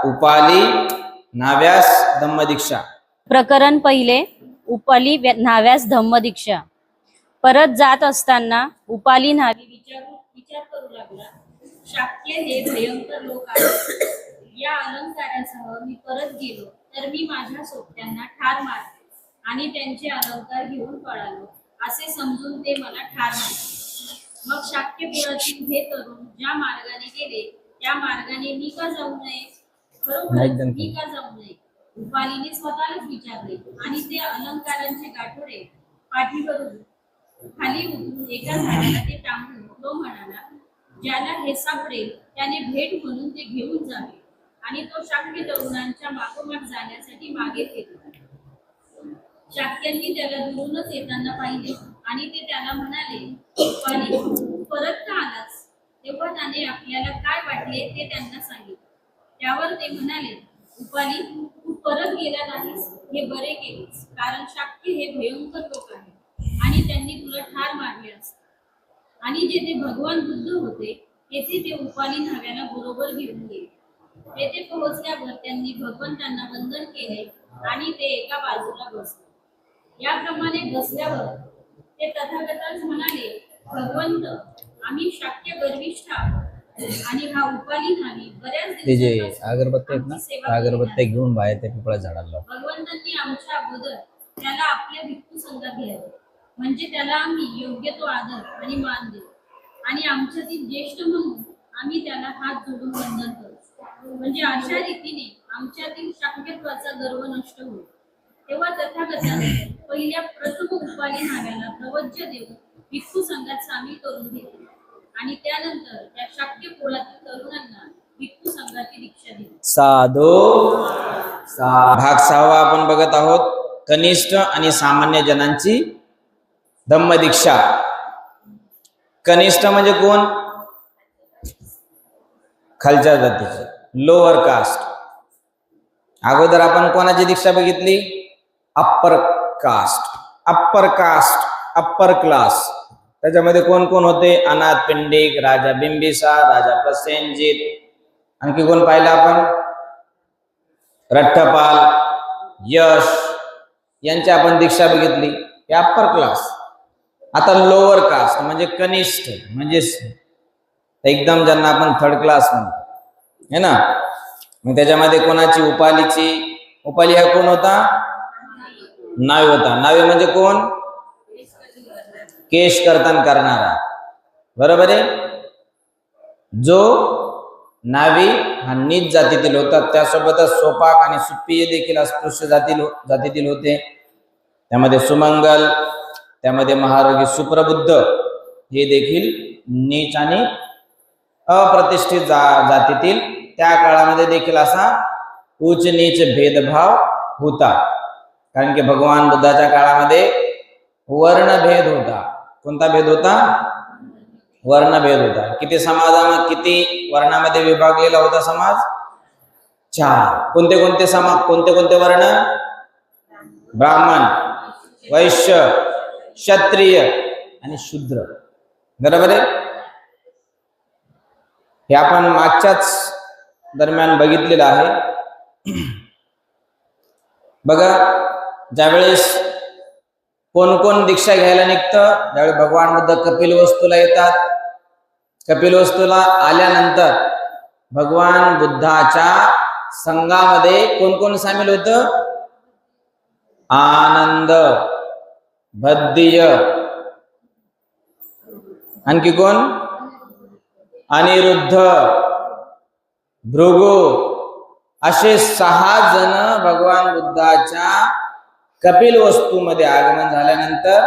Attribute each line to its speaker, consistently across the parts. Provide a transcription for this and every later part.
Speaker 1: उपाली नाव्यास धम्मदीक्षा।
Speaker 2: प्रकरण पहिले, उपाली न्हाव्यास धम्मदीक्षा। परत जात असताना उपाली न्हावी विचार करू लागला, शाक्य हे भयंकर लोक आहेत, या अलंकारासह मी परत गेलो तर मी माझ्या सोबत्यांना ठार मारते आणि त्यांचे अलंकार घेऊन पळालो असे समजून ते मला ठार मारते। मग शाक्यपुरातील हे तरुण ज्या मार्गाने गेले त्या मार्गाने मी का जाऊ नये, खरोखर मी का जाऊ नये, उपालीने स्वतःलाच विचारले आणि ते अलंकारांचे गाठोडे पाठीवरून खाली उतरून एका झाडाला ते टांगून तो म्हणाला, ज्याला हे सापडेल त्याने भेट म्हणून ते घेऊन जावे, आणि तो शाक्य तरुणांच्या मागोमाग जाण्यासाठी मागे फिरला। शाक्यांनी त्याला दुरूनच येताना पाहिले आणि ते त्याला म्हणाले, उपाली तू परत का आलास? तेव्हा त्याने आपल्याला काय वाटले ते त्यांना सांगितले। त्यावर ते म्हणाले, उपाली तू परत गेला नाहीस हे बरे केलेस, कारण शाक्य हे भयंकर लोक आहेत आणि त्यांनी तुला ठार मारले असते। आणि जेथे भगवान बुद्ध होते तेथे ते उपाली न्हाव्याला बरोबर घेऊन गेले। तेथे पोहोचल्यावर त्यांनी भगवंतांना वंदन केले आणि ते एका बाजूला बसले। याप्रमाणे बसल्यावर ते तथागतास म्हणाले, भगवंत आम्ही शाक्य गर्विष्ठ आहोत आणि हा उपाली न्हावी बऱ्याच दिवसांपासून
Speaker 1: अगरबत्त्या घेऊन बाहेर त्या पिपळा झाडाला
Speaker 2: भगवंतांनी आमच्या अगोदर त्याला आपल्या भिक्खू संघात घ्यावे, म्हणजे त्याला आम्ही योग्य तो आदर आणि मान देऊ, आणि आमच्यातील ज्येष्ठ म्हणून आम्ही त्याला हात जोडून वंदन करू, म्हणजे अशा रीतीने आमच्यातील शाक्यत्वाचा गर्व नष्ट होईल। तेव्हा तथागताने पहिल्या प्रथम उपाली न्हाव्याला प्रवज्य देऊन भिक्खू संघात सामील करून घेतले आणि त्यानंतर त्या शाक्य कुळातील तरुणांना भिक्खू संघाची दीक्षा दिली।
Speaker 1: साधो भाग 6 आपण बघत आहोत, कनिष्ठ आणि सामान्य जनांची धम्मदीक्षा। कनिष्ठ म्हणजे कोण? खालच्या जातीचे, लोअर कास्ट। अगोदर आपण कोणाची दीक्षा बघितली? Upper caste, upper class. त्याच्यामध्ये कोण कोण होते? अनाथ पिंडिक, राजा बिंबिसार, राजा प्रसेनजित, आणखी कोण पाहिलं आपण? रठ्ठपाल, यश यांची आपण दीक्षा बघितली। हे अप्पर क्लास। आता लोअर कास्ट म्हणजे कनिष्ठ, म्हणजे एकदम ज्यांना आपण थर्ड क्लास म्हणतो है ना। मग त्याच्यामध्ये कोणाची? उपाली हा कोण होता? नावी होता। नावी म्हणजे कोण? केश कर्तन करणारा, बरोबर आहे। जो नावी हा नीच जातीतील होता, त्यासोबतच सोपाक आणि सुप्पिय देखील अस्पृश्य जातीतील होते। त्यामध्ये सुमंगल, त्यामध्ये महारोगी सुप्रबुद्ध हे देखील नीच आणि अप्रतिष्ठित जातीतील। त्या काळामध्ये देखील असा उच्च नीच भेदभाव होता, कारण की भगवान बुद्धाच्या काळामध्ये वर्णभेद होता। कोणता भेद होता? वर्णभेद होता। किती किती वर्णामध्ये विभागलेला होता समाज? 4। कोणते कोणते वर्ण? ब्राह्मण, वैश्य, क्षत्रिय आणि शूद्र, बरोबर आहे। हे आपण मागच्याच दरम्यान बघितलेलं आहे। बघा, ज्यावेळेस कोण कोण दीक्षा घ्यायला निघतं? ज्यावेळी भगवान बुद्ध कपिलवस्तूला येतात। कपिलवस्तूला आल्यानंतर भगवान बुद्धाच्या संघामध्ये कोण कोण सामील होतं? आनंद, भद्दिय, आणखी कोण? अनिरुद्ध, भृगु, असे 6 जण भगवान बुद्धाच्या कपिलवस्तूमध्ये आगमन झाल्यानंतर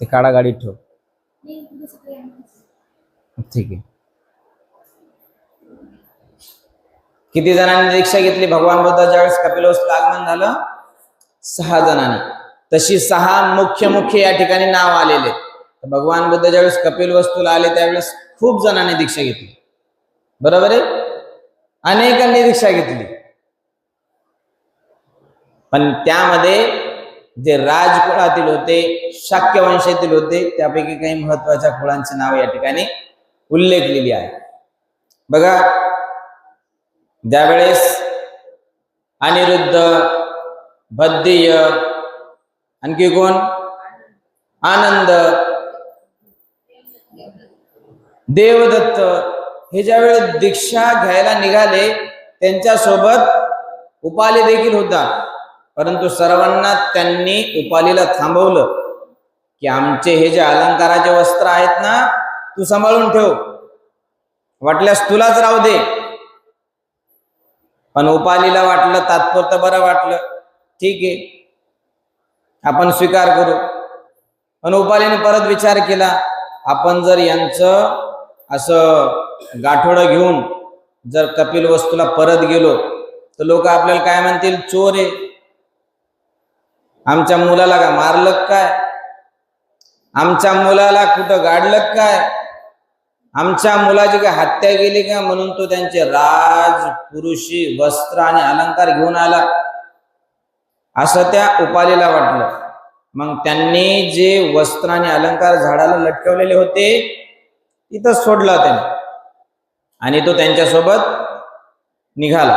Speaker 1: ते काढा गाडीत ठेव, ठीक आहे। किती जणांनी दीक्षा घेतली भगवान बुद्धाच्या वेळेस कपिलवस्तूला आगमन झालं? 6 जणांनी। तशी 6 मुख्य या ठिकाणी नाव आलेले। भगवान बुद्ध ज्यावेळेस कपिलवस्तूला आले त्यावेळेस खूप जणांनी दीक्षा घेतली, बरोबर आहे। अनेकांनी दीक्षा घेतली, पण त्यामध्ये जे राजकुळातील होते, शाक्य वंशातील होते, त्यापैकी काही महत्वाच्या कुळांची नाव या ठिकाणी उल्लेखलेली आहे। बघा, ज्यावेळेस अनिरुद्ध, बद्दीय, आणखी कोण, आनंद, देवदत्त हे ज्यावेळेस दीक्षा घ्यायला निघाले त्यांच्यासोबत उपाली देखील होता, परंतु सर्वांना त्यांनी उपालीला थांबवलं की आमचे हे जे अलंकाराचे वस्त्र आहेत ना तू सांभाळून ठेव, वाटल्यास तुलाच राहू दे. पण उपालीला वाटलं तात्पुरतं बरं वाटलं, ठीक आहे आपण स्वीकार करू. पण उपालीने परत विचार केला, आपण जर यांचं असं गाठोडं घेऊन जर कपिल वस्तूला परत गेलो तर लोक आपल्याला काय म्हणतील, चोर आहे, आमच्या मुलाला का मारलं काय, आमच्या मुलाला कुठं गाडलं काय, आमच्या मुलाची काय हत्या केली का, म्हणून तो त्यांचे राजपुरुषी वस्त्र आणि अलंकार घेऊन आला, असं त्या उपालीला वाटलं. मग त्यांनी जे वस्त्र आणि अलंकार झाडाला लटकवलेले होते तिथं सोडला त्याने आणि तो त्यांच्यासोबत निघाला.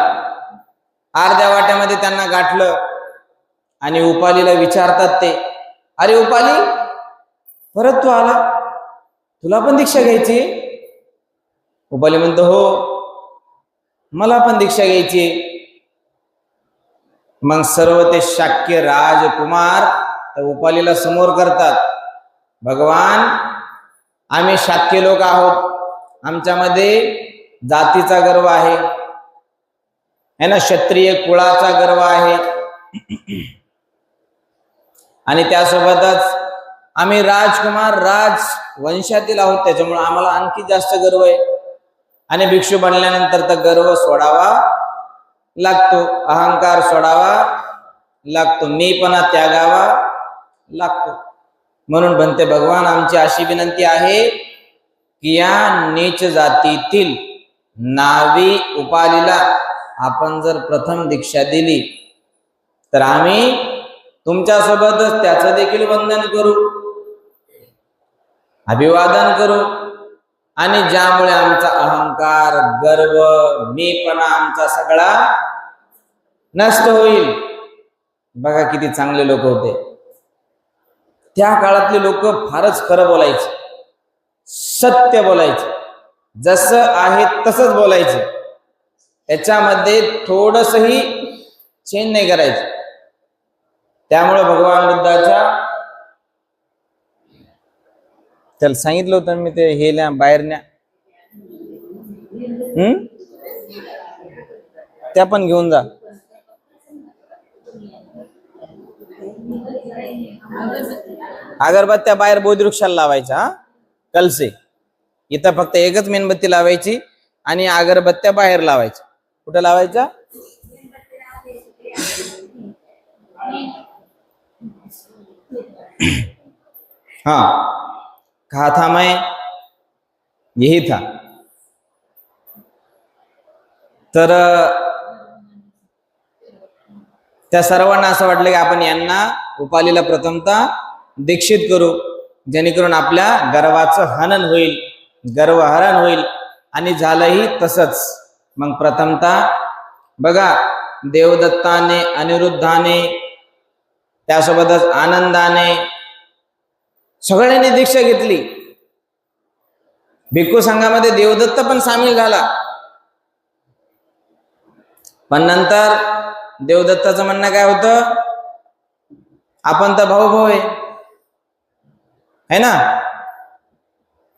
Speaker 1: अर्ध्या वाट्यामध्ये त्यांना गाठलं आणि उपालीला विचारतात ते, अरे उपाली परत तू आला, तुला पण दीक्षा घ्यायची? उपाली म्हणतो, हो मला पण दीक्षा घ्यायची. मग सर्व ते शाक्य राजकुमार त्या उपालीला समोर करतात, भगवान आम्ही शाक्य लोक आहोत, आमच्यामध्ये जातीचा गर्व आहे ना, क्षत्रिय कुळाचा गर्व आहे आणि त्यासोबतच आम्ही राजकुमार राजवंशातील आहोत, त्याच्यामुळे आम्हाला आणखी जास्त गर्व आहे. आणि भिक्षू बनल्यानंतर तर गर्व सोडावा लागतो, अहंकार सोडावा लागतो, मीपणा त्यागावा लागतो. म्हणून म्हणते भगवान आमची अशी विनंती आहे की या नीच जातीतील नावी उपालीला आपण जर प्रथम दीक्षा दिली तर आम्ही तुमच्यासोबतच त्याचं देखील वंदन करू, अभिवादन करू आणि ज्यामुळे आमचा अहंकार, गर्व, मीपणा आमचा सगळा नष्ट होईल. बघा किती चांगले लोक होते त्या काळातले लोक, फारच खरं बोलायचे, सत्य बोलायचे, जसं आहे तसंच बोलायचे, त्याच्यामध्ये थोडंसही चेंज नाही करायचं. त्यामुळे भगवान बुद्धाच्या त्याला सांगितलं होतं मी, ते हे न्या बाहेर न्या, त्या पण घेऊन जा. अगरबत्त्या बाहेर बोधिवृक्षाला लावायच्या, कलसे इथं फक्त एकच मेणबत्ती लावायची आणि अगरबत्त्या बाहेर लावायच्या. कुठं लावायच्या? हाँ, कहा था मैं, यही था. तर त्या सर्वांना असं वाटलं की आपण यांना उपालीला प्रथमतः दीक्षित करू, जेणेकरून आपल्या गर्वाचं हनन होईल, गर्वहरण होईल. आणि झालंही तसंच. मग प्रथमतः बघा, देवदत्ताने, अनिरुद्धाने, त्यासोबतच आनंदाने सगळ्यांनी दीक्षा घेतली. भिक्खू संघामध्ये देवदत्त पण सामील झाला. पण नंतर देवदत्ताचं म्हणणं काय होतं, आपण तर भाऊ भाऊ आहे ना,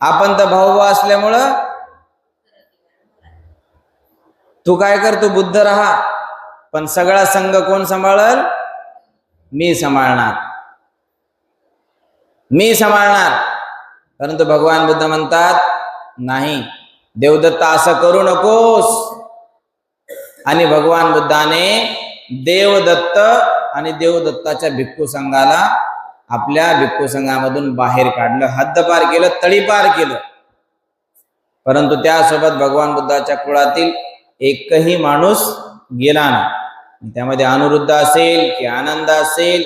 Speaker 1: आपण तर भाऊ भाऊ असल्यामुळं तू काय कर, तू बुद्ध राहा, पण सगळा संघ कोण सांभाळल? मी सांभाळणार, मी सांभाळणार. परंतु भगवान बुद्ध म्हणतात, नाही देवदत्त असं करू नकोस. आणि भगवान बुद्धाने देवदत्त आणि देवदत्ताच्या भिक्खू संघाला आपल्या भिक्खू संघामधून बाहेर काढलं, हद्दपार केलं, तळीपार केलं. परंतु त्यासोबत भगवान बुद्धाच्या कुळातील एकही माणूस गेला नाही. त्यामध्ये अनिरुद्ध असेल की आनंद असेल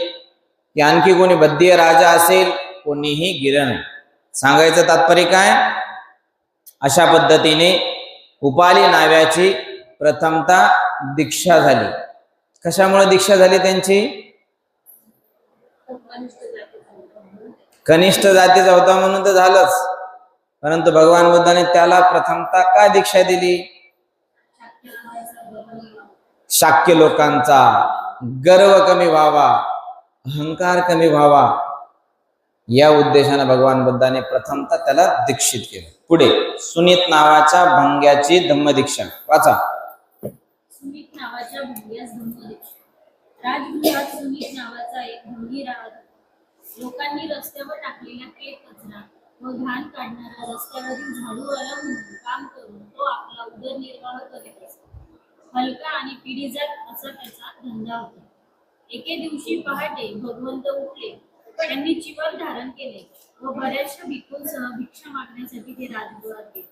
Speaker 1: की आणखी कोणी बद्दीय राजा असेल, कोणीही गेलं नाही. सांगायचं तात्पर्य काय, अशा पद्धतीने उपाली नावाची प्रथमतः दीक्षा झाली. कशामुळे दीक्षा झाली त्यांची? कनिष्ठ जातीचा होता म्हणून तर झालंच, परंतु भगवान बुद्धाने त्याला प्रथमतः का दीक्षा दिली? शाक्य लोकांचा गर्व कमी व्हावा, अहंकार कमी व्हावा, या उद्देशाने भगवान बुद्धाने प्रथमतः त्याला दीक्षित केलं. पुढे सुनीत नावाच्या भंग्याची धम्मदीक्षा वाचा.
Speaker 2: सुनीत नावाच्या भंग्यास धम्मदीक्षा. राजगृहात सुनीत नावाचा एक भंगी राहत. लोकांनी रस्त्यावर टाकलेला केक कचरा व घाण काढणारा रस्त्यावरील झाडूवाला म्हणून काम करून तो आपला उदरनिर्वाह करीत असतो. हलका आणि पिढीजात असा त्याचा धंदा होता. एके दिवशी पहाटे भगवंत उठले. त्यांनी चिवर धारण केले व बऱ्याचशा भिक्खूंसह भिक्षा मागण्यासाठी ते राजगृहात गेले.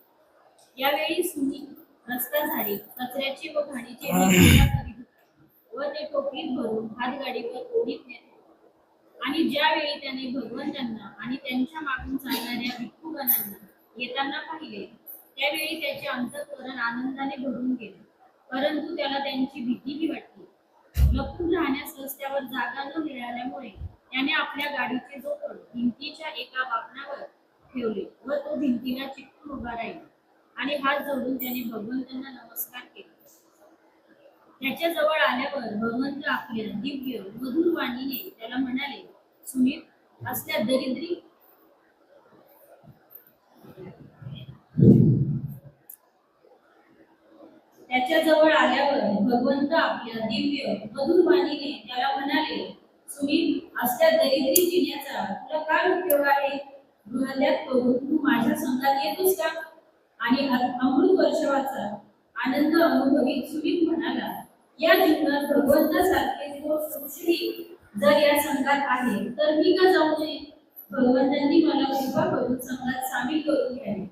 Speaker 2: यावेळी सुनीत रस्ता झाडी कचऱ्याचे व घाणीचे गोळा करीत होता व ते टोपलीत भरून हातगाडीवर ओढीत नेत होता. आणि ज्यावेळी त्याने भगवंतांना आणि त्यांच्या मागून चालणाऱ्या भिक्खुगणांना येताना पाहिले, त्यावेळी त्याचे अंतःकरण आनंदाने भरून गेले. परंतु त्याला त्यांची भीतीही वाटली. लपून राहण्यास रस्त्यावर जागा न मिळाल्यामुळे त्याने आपल्या गाडीचे जोखड भिंतीच्या एका वाकणावर ठेवले व तो भिंतीला चिकटून उभा राहिला आणि हात जोडून त्याने भगवंतांना नमस्कार केला. त्याच्या जवळ आल्यावर भगवंत आपल्या दिव्य मधुर वाणीने त्याला म्हणाले, सुनीत, असल्या दरिद्री त्याच्या जवळ आल्यावर भगवंत आपल्या दिव्य मधुर वाणीने त्याला म्हणाले, सुनीत, असल्या दरिद्री जिण्याचा तुला काय उपयोग आहे? गृहत्याग करून तू माझ्या संघात येतोस का? आणि अमृत वर्षावाचा आनंद अनुभवीत सुनीत म्हणाला, या जीवनात भगवंतासारखे जो सुश्री जर या संघात आहे तर मी का जाऊ नये? भगवंतांनी मला कृपा करून संघात सामील करून घ्यावे.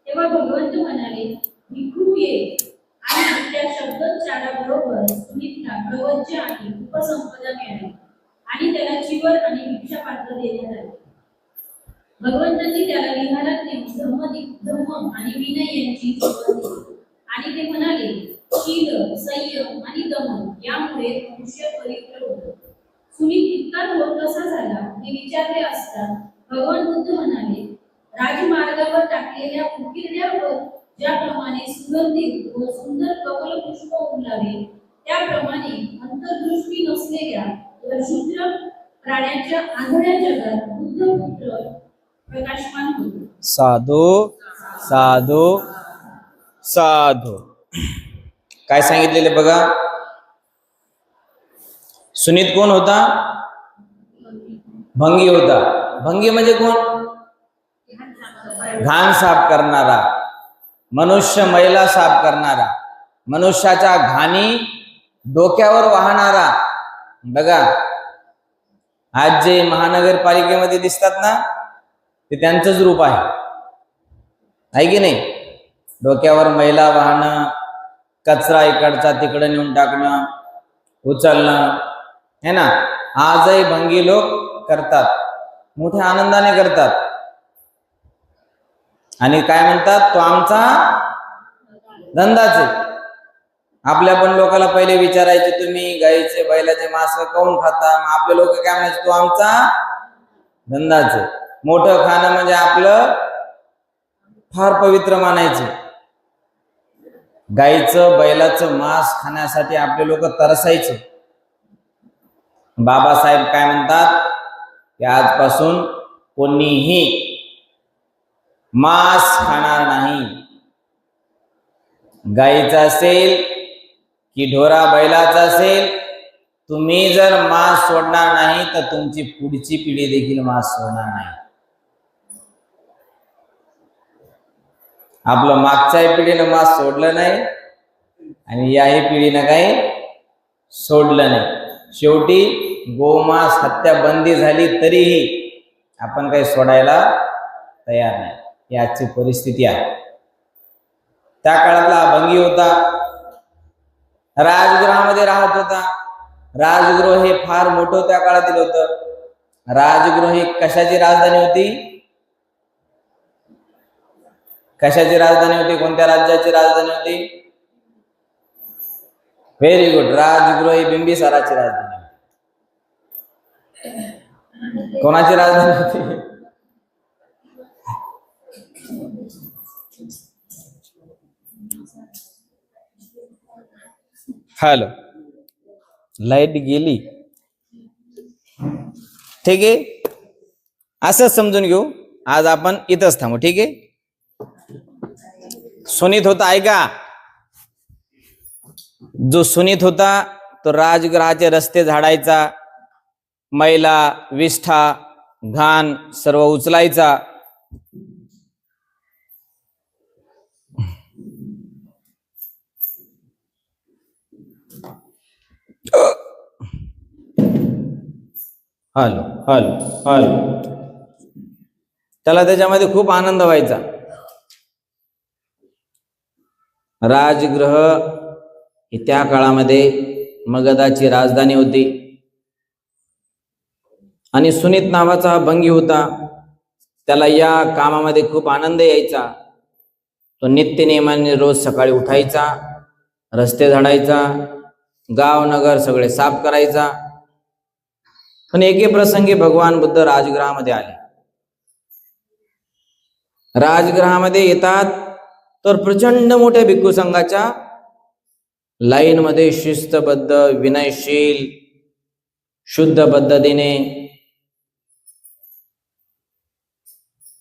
Speaker 2: तेव्हा भगवंत म्हणाले, भिक्खू ये. आणि त्या शब्दोच्चाराबरोबर सुनीतला प्रवज्य आणि उपसंपदा मिळाली आणि त्याला चिवर आणि भिक्षा पात्र देण्यात आले. भगवंतांनी त्याला विहारात नेऊन धम्म आणि विनय यांची शिकवण दिली आणि ते म्हणाले, शील, संयम आणि दमन यामुळे मनुष्य पवित्र होतो. सुनीत इतका थोर कसा झाला हे विचारले असता भगवान बुद्ध म्हणाले, राजमार्गावर टाकलेल्या उकिरड्यावर ज्याप्रमाणे सुगंधित व सुंदर कमल पुष्प उमलावे, त्याप्रमाणे अंतर्दृष्टी नसलेल्या व शूद्र प्राण्याच्या आंधळ्या जगात बुद्धपुत्र प्रकाशमान होतो.
Speaker 1: साधू साधू साधू. काय सांगितलेले बघा. सुनीत कोण होता? भंगी होता. भंगी म्हणजे कोण? घाण साफ करणारा, मनुष्य मैला साफ करणारा, मनुष्याच्या घाणी डोक्यावर वाहणारा. बघा, आज जे महानगरपालिकेमध्ये दिसतात ना, ते त्यांचंच रूप आहे की नाही? डोक्यावर मैला वाहणं, कचरा इकडचा तिकडे नेऊन टाकणं, उचलणं, है ना. आजही भंगी लोक करतात, मोठ्या आनंदाने करतात. आणि काय म्हणतात? तो आमचा धंदाच आहे. आपल्या पण लोकांना पहिले विचारायचे, तुम्ही गाईचे बैलाचे मांस काऊन खाता? आपले लोक काय म्हणायचे? तो आमचा धंदाच आहे. मोठं खाणं म्हणजे आपलं फार पवित्र मानायचे. गाईचं बैलाचं मांस खाण्यासाठी आपले लोक तरसायचे. बाबासाहेब काय म्हणतात की आजपासून कोणीही मांस खाणार नाही. गाईचा असेल की ढोरा बैलाचा असेल, तुम्ही जर मांस सोडणार नाही तर तुमची पुढची पिढी देखील मांस सोडणार नाही. आपलं मागच्या पिढीनं मांस सोडलं नाही आणि याही पिढीनं काही सोडलं नाही. शेवटी गोमांस हत्या बंदी झाली तरीही आपण काही सोडायला तयार नाही. ही आजची परिस्थिती आहे. त्या काळातला भंगी होता, राजगृहामध्ये राहत होता. राजगृह हे फार मोठं त्या काळातील होतं. राजगृह ही कशाची राजधानी होती? कशाची राजधानी होती? कोणत्या राज्याची राजधानी होती? Very good. राजगृह ही बिंबिसाराची राजधानी. कोणाची राजधानी होती? हॅलो, लाईट गेली. ठीक आहे, असंच समजून घेऊ. आज आपण इथंच थांबू. ठीक आहे. सुनीत होता, ऐका. जो सुनीत होता तो राजगृहाचे रस्ते झाडायचा, मैला विष्ठा घाण सर्व उचलायचा. Hello hello hello. त्याला त्याच्यामध्ये खूप आनंद व्हायचा. राजगृह ही त्या काळामध्ये मगधाची राजधानी होती आणि सुनीत नावाचा भंगी होता. त्याला या कामामध्ये खूप आनंद यायचा. तो नित्य नियमाने रोज सकाळी उठायचा, रस्ते झाडायचा, गाव नगर सगळे साफ करायचा. पण एके प्रसंगी भगवान बुद्ध राजगृहामध्ये आले. राजगृहामध्ये येतात तर प्रचंड मोठ्या भिक्खू संघाच्या लाईन मध्ये शिस्तबद्ध, विनयशील, शुद्ध पद्धतीने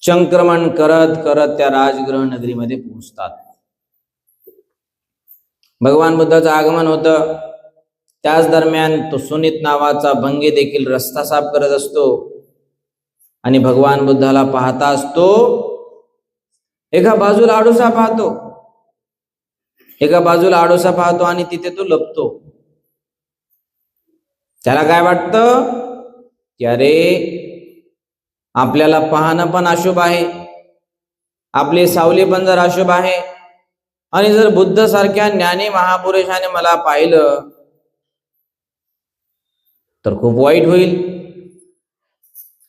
Speaker 1: संक्रमण करत करत त्या राजगृह नगरीमध्ये पोहोचतात. भगवान बुद्धाचं आगमन होतं. त्याच दरम्यान तो सुनीत नावाचा भंगी देखील रस्ता साफ करत असतो आणि भगवान बुद्धाला पाहता असतो. एका बाजूला आडोसा पाहतो, एका बाजूला आडोसा पाहतो आणि तिथे तो लपतो. त्याला काय वाटतं की अरे आपल्याला पाहणं पण अशुभ आहे, आपली सावली पण जर अशुभ आहे आणि जर बुद्ध सारख्या ज्ञानी महापुरुषाने मला पाहिलं तर खूप वाईट होईल.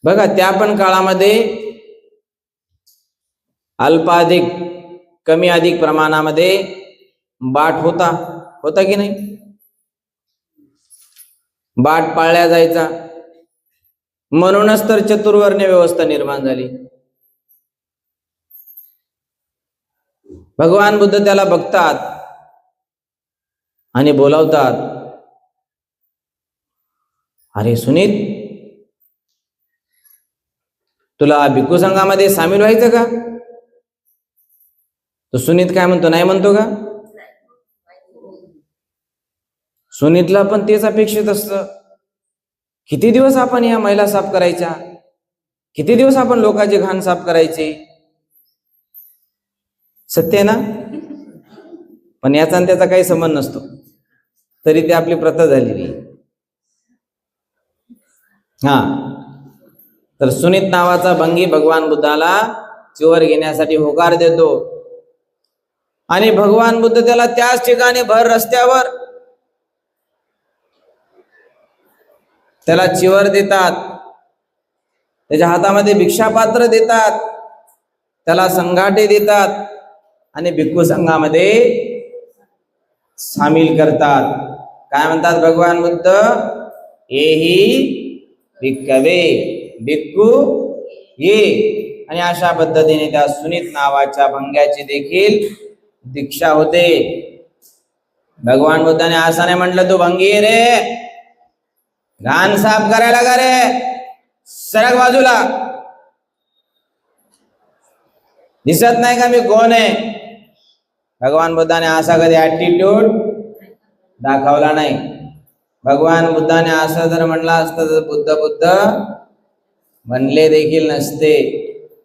Speaker 1: बघा, त्या पण काळामध्ये अल्पाधिक कमी अधिक प्रमाणामध्ये बाट होता की नाही? बाट पाळल्या जायचा. म्हणूनच तर चतुर्वर्ण्य व्यवस्था निर्माण झाली. भगवान बुद्ध त्याला बघतात आणि बोलावतात, अरे सुनीत, तुला भिक्खू संघामध्ये सामील व्हायचं का? तो सुनीत काय म्हणतो? नाही म्हणतो का? सुनीतला पण तेच अपेक्षित असतं. किती दिवस आपण या महिला साफ करायच्या, किती दिवस आपण लोकांचे घाण साफ करायचे. सत्य आहे ना? पण याचा आणि त्याचा काही संबंध नसतो, तरी ती आपली प्रथा झालेली. हा, तर सुनीत नावाचा भंगी भगवान बुद्धाला चिवर घेण्यासाठी होकार देतो आणि भगवान बुद्ध त्याला त्याच ठिकाणी भर रस्त्यावर त्याला चिवर देतात, त्याच्या हातामध्ये भिक्षापात्र देतात, त्याला संघाटे देतात आणि भिक्खू संघामध्ये सामील करतात. काय म्हणतात भगवान बुद्ध? एही भिक्खवे, भिक्खू ये. आणि अशा पद्धतीने त्या सुनीत नावाच्या भंग्याची देखील दीक्षा होते. भगवान बुद्धाने असं नाही म्हटलं तू भंगी रे, घाण साफ करायला का रे, सरक बाजूला, दिसत नाही का मी कोण आहे? भगवान बुद्धाने असा कधी ऍटिट्यूड दाखवला नाही. भगवान बुद्धाने असं जर म्हणलं असतं तर बुद्ध म्हणले देखील नसते.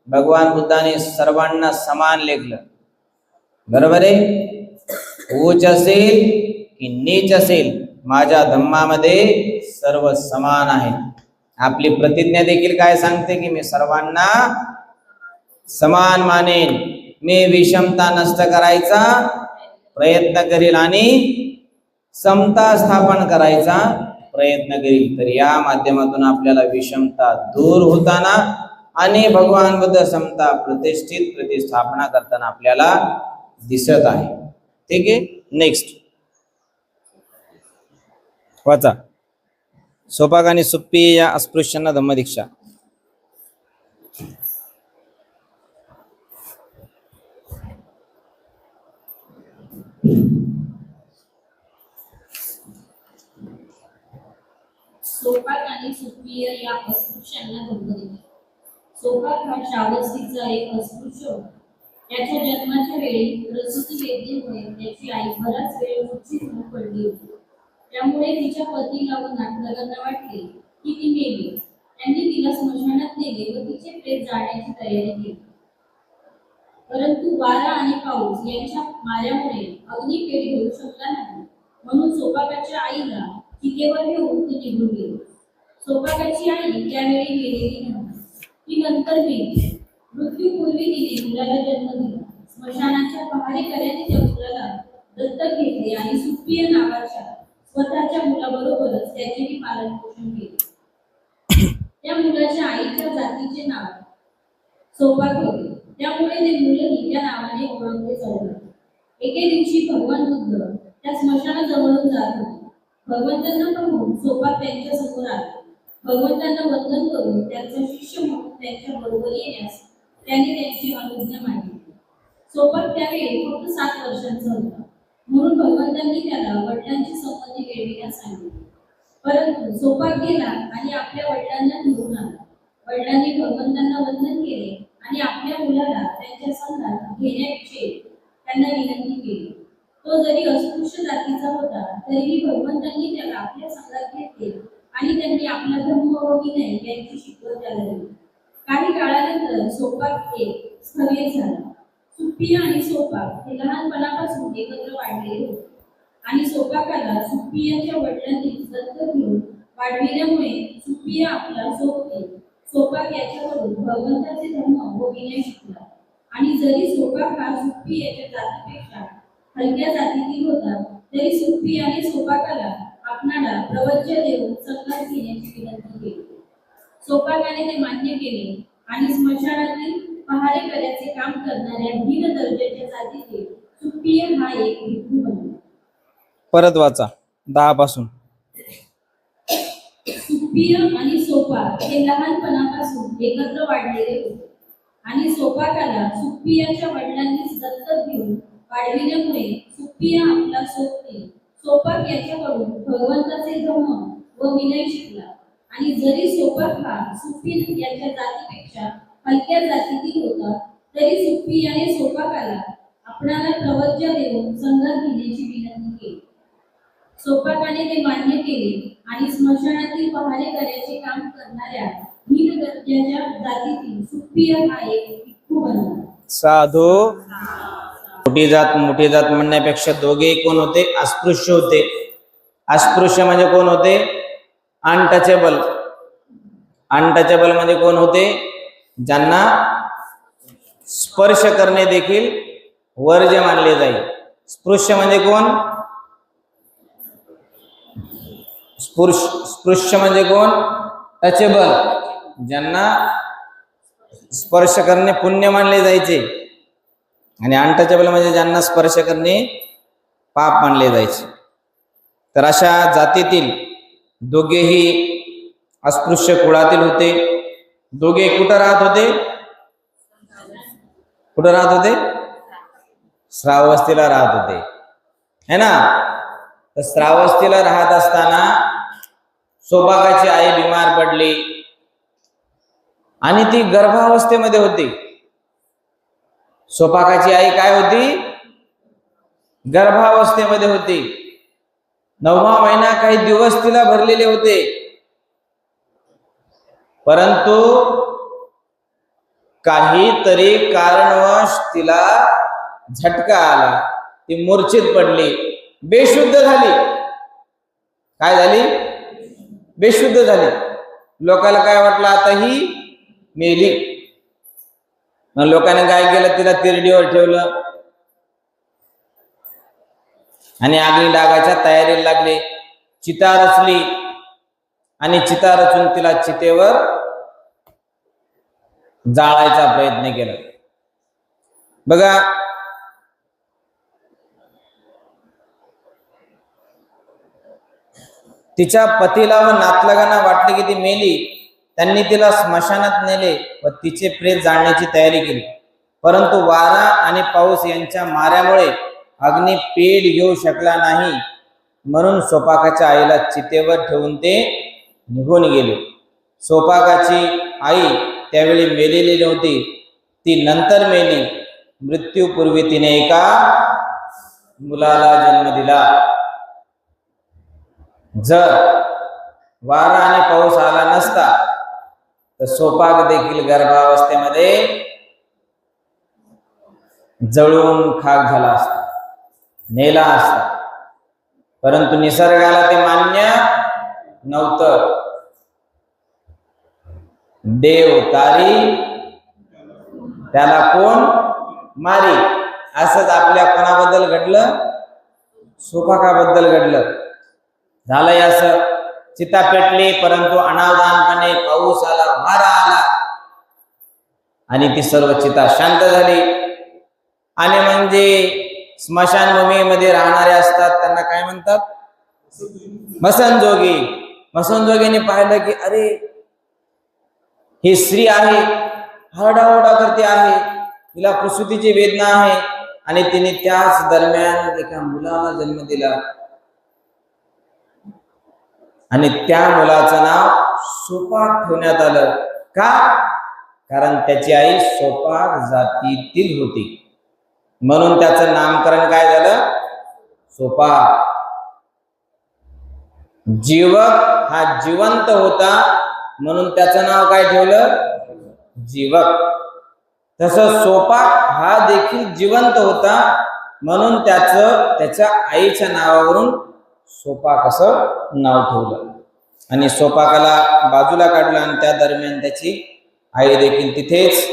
Speaker 1: भगवान बुद्धाने सर्वांना समान लेखलं. बरोबर आहे? उच्च असेल की नीच असेल, माझ्या धम्मामध्ये सर्व समान आहेत. आपली प्रतिज्ञा देखील काय सांगते की मी सर्वांना समान मानेन, मी विषमता नष्ट करायचा प्रयत्न करील आणि समता स्थापन करायचा प्रयत्न करील. तर या माध्यमातून आपल्याला विषमता दूर होताना आणि भगवान बुद्ध समता प्रतिष्ठापना करताना आपल्याला दिसत आहे. ठीक आहे, नेक्स्ट. वाचा. सोपाक आणि सुप्पी या अस्पृश्यांना धम्मदीक्षा.
Speaker 2: सोपाक आणि सुप्रिय या अस्पृश्यांना धम्मदीक्षा. सोपाक हा श्रावस्तीचा एक अस्पृश्य होता. त्याच्या जन्माच्या वेळी प्रसूती वेदनेमुळे त्याची आई बराच वेळ मूर्छित होऊन पडली होती. त्यामुळे तिच्या पतीला व नातलगांना वाटले की ती मेली. त्यांनी तिला स्मशानात नेले व तिचे प्रेत जाळण्याची तयारी केली. परंतु वारा आणि पाऊस यांच्या माऱ्यामुळे अग्निपेट घेऊ शकला नाही. म्हणून सोपाकाच्या आईला चितेवर घेऊन ती निघून गेली. सोपाकाची आई त्यावेळी गेलेली नव्हती. ती नंतर मेली. मृत्यूपूर्वी तिने मुलाला जन्म दिला. स्मशानाच्या पहारेकऱ्याने त्या मुलाला दत्तक घेतले आणि सुप्रिय नावाच्या स्वतःच्या मुलाबरोबरच त्याचेही पालन पोषण केले. त्या मुलाच्या आईच्या जातीचे नाव सोपाक होते. त्यामुळे ते मुलंही त्या नावाने ओळखले जाऊ लागले. एके दिवशी भगवान बुद्ध त्या स्मशानाजवळून जात होते. भगवंतांना पाहून सोपाक त्यांच्या समोर आले. भगवंतांना वंदन करून त्यांचा शिष्य म्हणून त्यांच्या बरोबर येण्यास त्यांनी त्यांची अनुज्ञा मागितली. सोपाक त्यावेळी फक्त 7 वर्षांचा होता. म्हणून भगवंतांनी त्याला वडिलांची संमती मिळविण्यास सांगितले. परंतु सोपाक गेला आणि आपल्या वडिलांना घेऊन आला. वडिलांनी भगवंतांना वंदन केले आणि आपल्या मुलाला त्यांच्या संघात घेण्याविषयी त्यांना विनंती केली. तो जरी अस्पृश्य जातीचा होता तरीही भगवंतांनी त्याला आपल्या संघात घेतले आणि त्यांनी आपला धम्म व विनय यांची शिकवण त्याला दिली. काही काळानंतर सोपाक एक स्थगित झाला. सुप्रिया आणि सोपाक हे लहानपणापासून एकत्र वाढलेले होते आणि सोपाकाला सुप्रियाच्या वडिलांनी दत्तक घेऊन वाढविल्यामुळे सुप्रिया आपला सोबती सोपाक याच्याकडून भगवंताचे धर्म व विनय शिकला. आणि जरी सोपाक हा सुप्रियाच्या जातीपेक्षा हलक्या जातीतील होता तरी सुप्रियाने सोपाकाला आपणाला प्रवच्य देऊन संघात घेण्याची विनंती केली. सोपाकाने ते मान्य केले आणि स्मशानातील पहारेकऱ्याचे काम करणाऱ्या हीन दर्जाच्या जातीतील सुप्रिय हा एक भिक्खू बनला.
Speaker 1: परत वाचा 10 पासून.
Speaker 2: सुप्रिय आणि सोपाक हे लहानपणापासून एकत्र वाढलेले होते आणि सोपाकाला सुप्रियाच्या वडिलांनीच दत्तक घेऊन वाढविल्यामुळे सुप्रिया आपला सोबती सोपाक याच्याकडून भगवंताचे धर्म व विनय शिकला. आणि जरी सोपाक हा सुप्रिय याच्या जातीपेक्षा हलक्या जातीतील होता तरी सुप्रियाने सोपाकाला आपणाला प्रवच्य देऊन संघात घेण्याची विनंती केली. सोपाकाने ते मान्य केले आणि स्मशानातील पहारेकऱ्याचे काम करणाऱ्या हीन दर्जाच्या जातीतील सुप्रिय हा एक भिक्खू बनला.
Speaker 1: साधू. मोठी जात म्हणण्यापेक्षा दोघे कोण होते? अस्पृश्य होते. अस्पृश्य म्हणजे कोण होते? अनटचेबल. अनटचेबल म्हणजे कोण होते? ज्यांना स्पर्श करणे देखील वर्ज्य मानले जाईल. स्पृश्य म्हणजे कोण? स्पृश्य म्हणजे कोण? टचेबल. ज्यांना स्पर्श करणे पुण्य मानले जायचे. आणि अनटचेबल म्हणजे ज्यांना स्पर्श करणे पाप मानले जायचे. तर अशा जातीतील दोघेही अस्पृश्य कुळातील होते. दोघे कुठं राहत होते? कुठं राहत होते? श्रावस्तीला राहत होते, है ना. तर श्रावस्तीला राहत असताना सोपाकाची आई बिमार पडली आणि ती गर्भावस्थेमध्ये होती. सोपाकाची आई काय होती? गर्भावस्थेमध्ये होती. 9वा महिना काही दिवस तिला भरलेले होते. परंतु काहीतरी कारणवश तिला झटका आला. ती मूर्छित पडली, बेशुद्ध झाली. काय झाली? बेशुद्ध झाली. लोकांना काय वाटलं? आता ही मेली. मग लोकांनी काय केलं? तिला तिरडीवर ठेवलं आणि अग्नी डागाच्या तयारीला लागले. चिता रचली आणि चिता रचून तिला चितेवर जाळायचा प्रयत्न केला. बघा, तिच्या पतीला व नातलगांना वाटले की ती मेली. त्यांनी तिला स्मशानात नेले व तिचे प्रेत जाळण्याची तयारी केली. परंतु वारा आणि पाऊस यांच्या माऱ्यामुळे अग्नी पेट घेऊ शकला नाही, म्हणून सोपाकाच्या आईला चितेवर ठेवून ते निघून गेले. सोपाकाची आई त्यावेळी मेलेली नव्हती, ती नंतर मेली. मृत्यूपूर्वी तिने एका मुलाला जन्म दिला. जर वारा आणि पाऊस आला नसता तर सोपाक देखील गर्भावस्थेमध्ये जळून खाक झाला असता, नेला असता. परंतु निसर्गाला ते मान्य नव्हतं. देव तारी त्याला कोण मारी. असंच आपल्या कोणाबद्दल घडलं? सोपाकाबद्दल घडलं. झालंय असं, चिता पेटली, परंतु अनावधानपणे पाऊस आला, वारा आला आणि ती सर्व चिता शांत झाली. आणि म्हणजे स्मशानभूमीमध्ये राहणारे असतात त्यांना काय म्हणतात? मसणजोगी. मसणजोगीने पाहिलं की अरे ही स्त्री आहे, हरडाओरडा करते आहे, तिला प्रसूतीची वेदना आहे, आणि तिने त्याच दरम्यान एका मुलाला जन्म दिला. आणि त्या मुलाचं नाव सोपाक ठेवण्यात आलं. का? कारण त्याची आई सोपाक जातीतील होती, म्हणून त्याचं नामकरण काय झालं? सोपाक. जीवक हा जिवंत होता, म्हणून त्याचं नाव काय ठेवलं? जीवक. तसं सोपाक हा देखील जिवंत होता, म्हणून त्याच्या आईच्या नावावरून सोपाक असं नाव ठेवलं. आणि सोपाकाला बाजूला काढलं आणि त्या दरम्यान त्याची आई देखील तिथेच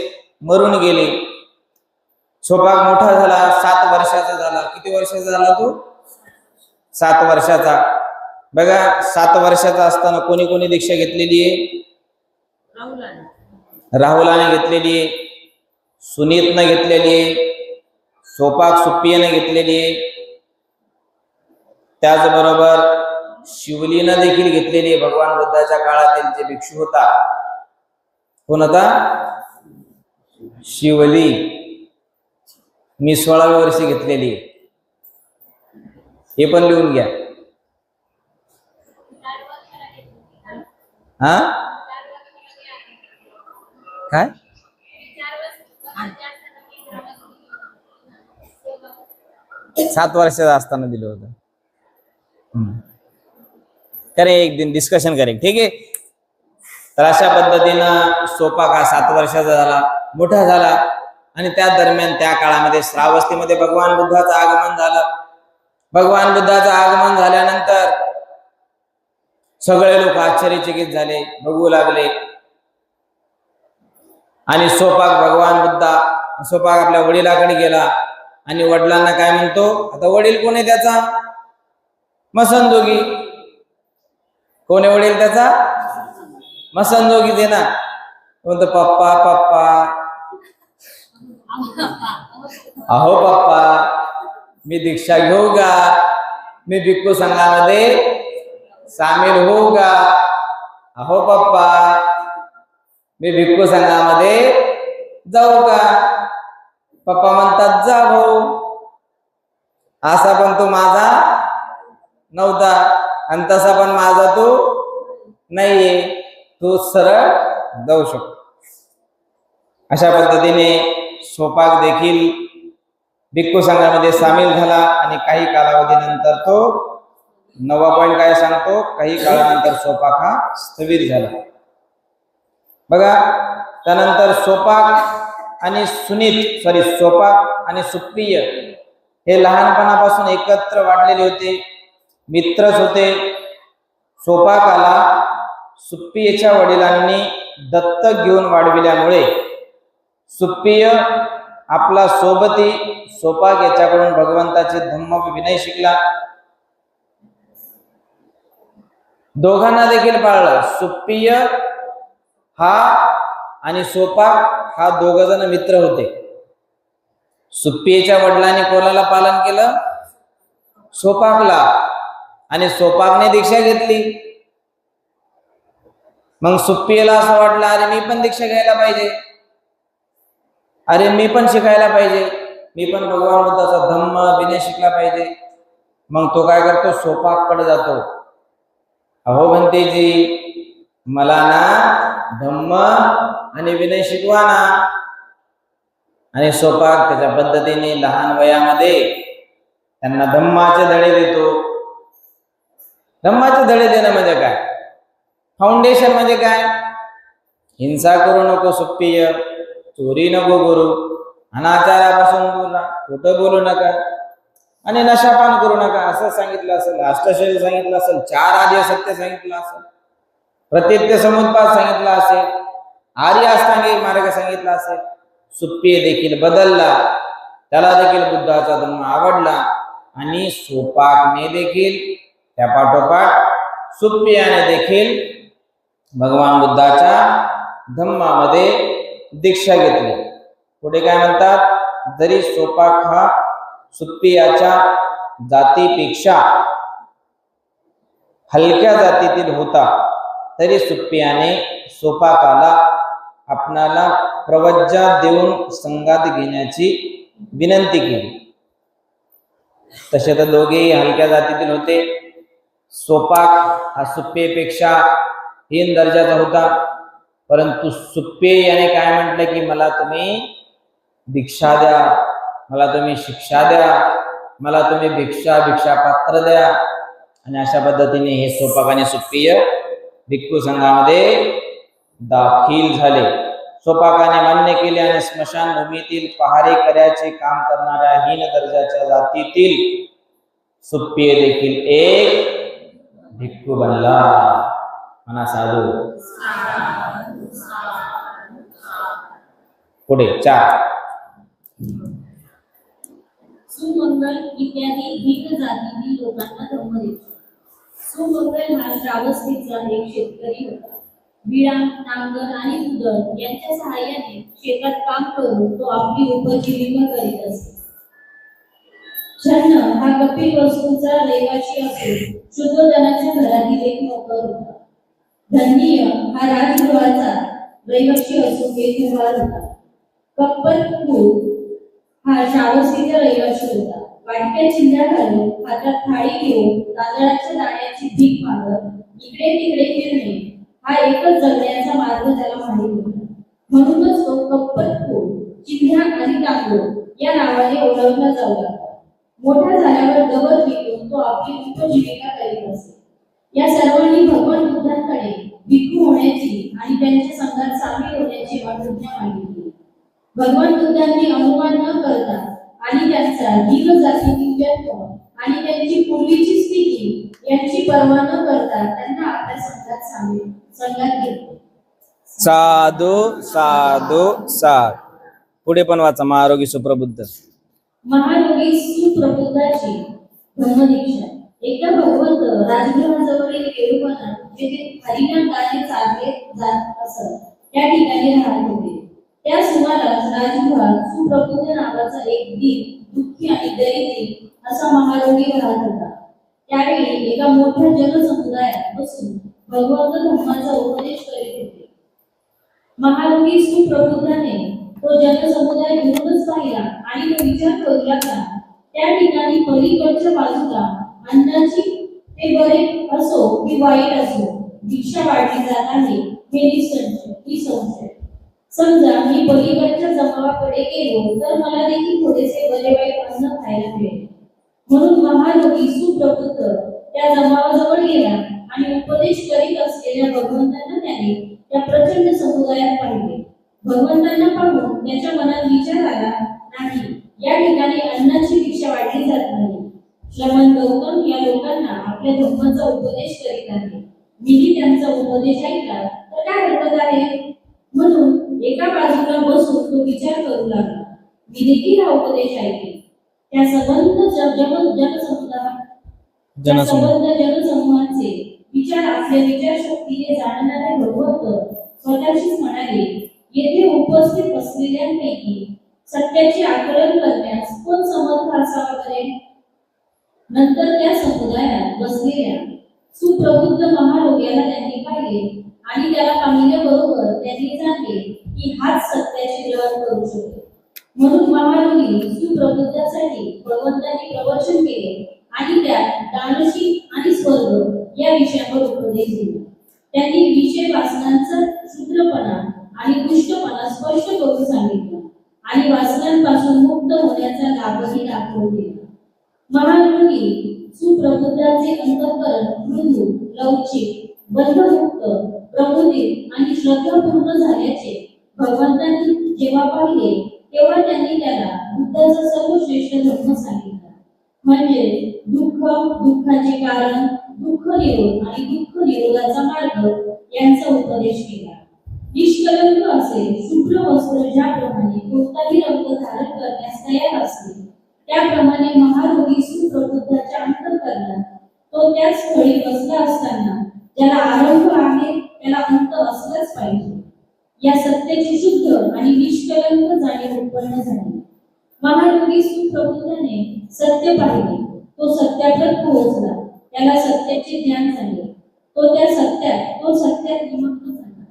Speaker 1: मरून गेली. सोपाक मोठा झाला, 7 वर्षाचा झाला. किती वर्षाचा झाला तो? 7 वर्षाचा. बघा, 7 वर्षाचा असताना कोणी कोणी दीक्षा घेतलेली आहे? राहुलाने घेतलेली आहे, सुनीतनं घेतलेली आहे, सोपाक सुप्पियेने घेतलेली आहे, त्याचबरोबर शिवलीनं देखील घेतलेली आहे. भगवान बुद्धाच्या काळातील जे भिक्षू होता, कोण होता? शिवली. मी 16व्या वर्षी घेतलेली आहे. हे पण लिहून घ्या. हा काय? सात वर्षाचा असताना दिलं होतं. करे एक दिन डिस्कशन करेन, ठीक आहे. तर अशा पद्धतीनं सोपाक हा 7 वर्षाचा झाला, मोठा झाला. आणि त्या दरम्यान त्या काळामध्ये श्रावस्तीमध्ये भगवान बुद्धाचं आगमन झालं. भगवान बुद्धाचं आगमन झाल्यानंतर सगळे लोक आश्चर्यचकित झाले, बघू लागले. आणि सोपाक आपल्या वडिलाकडे गेला आणि वडिलांना काय म्हणतो? आता वडील कोण आहे त्याचा? मसणजोगी. कोण आहे वडील त्याचा? मसणजोगीच आहे ना. म्हणतो पप्पा पप्पा, अहो पप्पा, मी दीक्षा घेऊ का? मी भिक्खू संघामध्ये सामील होऊ का? अहो पप्पा, मी भिक्खू संघामध्ये जाऊ का? पप्पा म्हणतात जा भाऊ. असा पण तो माझा नव्हता आणि तसा पण माझा तो नाहीये, तो सरळ जाऊ शकतो. अशा पद्धतीने सोपाक देखील भिक्खू संघामध्ये सामील झाला आणि काही कालावधीनंतर तो 9वा पॉइंट काय सांगतो? काही काळानंतर सोपाक हा स्थगित झाला. बघा, त्यानंतर सोपाक आणि सोपाक आणि सुप्पिय हे लहानपणापासून एकत्र वाढलेले होते, मित्रच होते. सोपाकाला सुप्पियेच्या वडिलांनी दत्तक घेऊन वाढविल्यामुळे सुप्पिय आपला सोबती सोपाक याच्याकडून भगवंताचे धम्म विनय शिकला. दोघांना देखील पाळला. सुप्पिय हा आणि सोपाक हा 2 जण मित्र होते. सुप्पियेच्या वडिलांनी कोणाला पालन केलं? सोपाकला. आणि सोपाकने दीक्षा घेतली. मग सुप्पियेला असं वाटलं, अरे मी पण दीक्षा घ्यायला पाहिजे, अरे मी पण शिकायला पाहिजे, मी पण भगवान बुद्धाचा धम्म विनय शिकला पाहिजे. मग तो काय करतो, सोपाककडे जातो. अहो म्हणते जी, मला ना धम्म आणि विनय शिकवा ना. आणि सोपाक त्याच्या पद्धतीने लहान वयामध्ये त्यांना धम्माचे धडे देतो. धम्माचे धडे देणं म्हणजे काय, फाउंडेशन म्हणजे काय, हिंसा करू नको सुप्पिय, चोरी नको करू, अनाचारापासून बोला, खोटं बोलू नका, आणि नशापान करू नका, असं सांगितलं असेल. अष्टशैली सांगितलं असेल, 4 आर्य सत्य सांगितलं असेल, प्रत्येक समुत्पाद सांगितलं असेल, आर्य अष्टांगिक मार्ग सांगितला असेल. सुप्पिय देखील बदलला, त्याला देखील बुद्धाचा धम्म आवडला. आणि सोपाकने देखील त्या पाठोपाठ सुप्पियाने देखील भगवान बुद्धाच्या धम्मामध्ये दीक्षा घेतली. पुढे काय म्हणतात, जरी सोपाक हा सुप्पियाच्या जातीपेक्षा हलक्या जातीतील होता, तरी सुप्पियाने सोपाकाला आपणाला प्रवज्जा देऊन संगात घेण्याची विनंती केली. तसे तर दोघेही हलक्या जातीतील होते. सोपाक हा सुप्पियेपेक्षा हीन दर्जाचा होता, परंतु सुप्पिय याने काय म्हटलं की मला तुम्ही दीक्षा द्या, मला तुम्ही शिक्षा द्या, मला तुम्ही भिक्षा पात्र द्या. आणि अशा पद्धतीने हे सोपाक आणि सुप्पिय भिक्खू संघामध्ये दाखल झाले. सोपाकाने मान्य केले आणि स्मशानभूमीतील पहारे करायचे काम करणाऱ्या हीन दर्जाच्या जातीतील सुप्पिय देखील एक भिक्खू बनला. म्हणा साधू. पुढे 4.
Speaker 2: सुमंगल इत्यादी भिन्न जातीतील लोकांना धम्म दीक्षा. सुमंगल हा श्रावस्तीचा एक शेतकरी होता. विळा, नांगर आणि कुदळ यांच्या सहाय्याने शेतात काम करून तो आपली उपजीविका करीत असे. छन्न हा कपिल वस्तूचा रहिवासी असून शुद्धोधनाच्या घरातील एक नोकर होता. धन्य हा राजगृहाचा रहिवासी असून एक कुंभार होता. कप्पलपूर हा श्रावस्तीचा रहिवासी होता. वाटक्या चिंध्या घालून हातात थाळी घेऊन तांदळाच्या दाण्याची भीक मागत इकडे तिकडे फिरणे हा एकच जगण्याचा मार्ग त्याला माहीत होता. म्हणूनच तो कप्पलपूर, चिंध्या आणि तांदूळ या नावाने ओळखला जाऊ लागला. मोठा झाल्यावर गवत विकून तो आपली उपजीविका करीत असे. या सर्वांनी भगवान बुद्धांकडे भिक्खू होण्याची आणि त्यांच्या संघात सामील होण्याची अनुज्ञा मागितली. भगवान बुद्धांनी अनुमान न करता आणि त्यांचा जीव जातीतील जन्म आणि त्यांची पूर्वीची स्थिती यांची पर्वा न करता त्यांना आपल्या संघात घेतले.
Speaker 1: साधू साधू साध. पुढे पण वाचा. महारोगी सुप्रबुद्ध.
Speaker 2: महायोगी सुप्रबुद्धाची धम्मदीक्षा. एकदा भगवंत राजगृहाजवळील केळुवनात जेथे हरिनाम गाणे चालले जात असत त्या ठिकाणी राहत होते. त्या सुमारास राजगृहात सुप्रबुद्ध नावाचा एक दीन, दुःखी आणि दरिद्री असा महारोगी राहत होता. त्यावेळी एका मोठ्या जनसमुदायात बसून भगवंत धर्माचा उपदेश करीत होते. महारोगी सुप्रबुद्धाने तो जनसमुदाय घेऊनच पाहिला आणि तो विचार करू लागला, त्या ठिकाणी पलीकडच्या बाजूला अन्नाची ते बरे असो की वाईट असो भिक्षा वाढली जात आहे हे निसंशय. समजा मी पलीकडच्या जमावाकडे गेलो तर मला देखील थोडेसे बरे वाईट अन्न खायला मिळेल. म्हणून महायोगी सुप्रबुद्ध त्या जमावाजवळ गेला आणि उपदेश करीत असलेल्या भगवंतांना त्याने त्या प्रचंड समुदायात पाहिले. भगवंतांना पाहून त्याच्या मनात विचार आला, नाही, या ठिकाणी अन्नाची भिक्षा वाढली जात नाही. श्रमण गौतम या लोकांना आपल्या धर्माचा उपदेश करीत आहे. मीही त्यांचा उपदेश ऐकला तर काय हरकत आहे. म्हणून एका बाजूला बसून तो विचार करू लागला, मी देखील हा उपदेश ऐकेल. त्या संबंध जनसमूहांचे विचार आपल्या विचारशक्तीने जाणणारे भगवंत स्वतःशीच म्हणाले, येथे उपस्थित असलेल्यांपैकी सत्याचे आकलन करण्यास कोण समर्थ असावा बरे. नंतर त्या समुदायात बसलेल्या सुप्रबुद्ध महालोग्याला त्यांनी पाहिले आणि त्याला पाहिल्याबरोबर त्यांनी जाणले की हाच सत्याचे ग्रहण करू शकतो. म्हणून महायोगी सुप्रबुद्धासाठी भगवंतांनी प्रवचन केले आणि त्यात दानशील आणि स्वर्ग या विषयावर उपदेश दिला. त्यांनी विषय वासनांचा शूद्रपणा आणि दुष्टपणा स्पष्ट करून सांगितलं आणि वासनांपासून मुक्त होण्याचा लाभही दाखवून दिला. महायोगी सुप्रबुद्धाचे अंतःकरण मृदू, लवचिक, बंधमुक्त, प्रबोधित आणि श्रद्धापूर्ण झाल्याचे भगवंतांनी जेव्हा पाहिले तेव्हा त्यांनी त्याला बुद्धाचा सर्वश्रेष्ठ धर्म सांगितला. म्हणजे दुःख, दुःखाचे कारण, दुःख निरोध आणि दुःख निरोधाचा मार्ग यांचा उपदेश केला. निष्कलंक असे शुभ्र वस्त्र ज्याप्रमाणे कोणताही रंग धारण करण्यास तयार असते त्याप्रमाणे महारोगी सुप्रबुद्धाच्या अंतःकरणात तो त्याच स्थळी बसला असताना ज्याला आरंभ आहे त्याला अंत असलाच पाहिजे या सत्याची शुद्ध आणि निष्कलंक जाणीव उत्पन्न झाली. महायोगी सुप्रबुद्धाने सत्य पाहिले, तो सत्याकडे पोहोचला, त्याला सत्याचे ज्ञान झाले, तो सत्यात निमग्न झाला,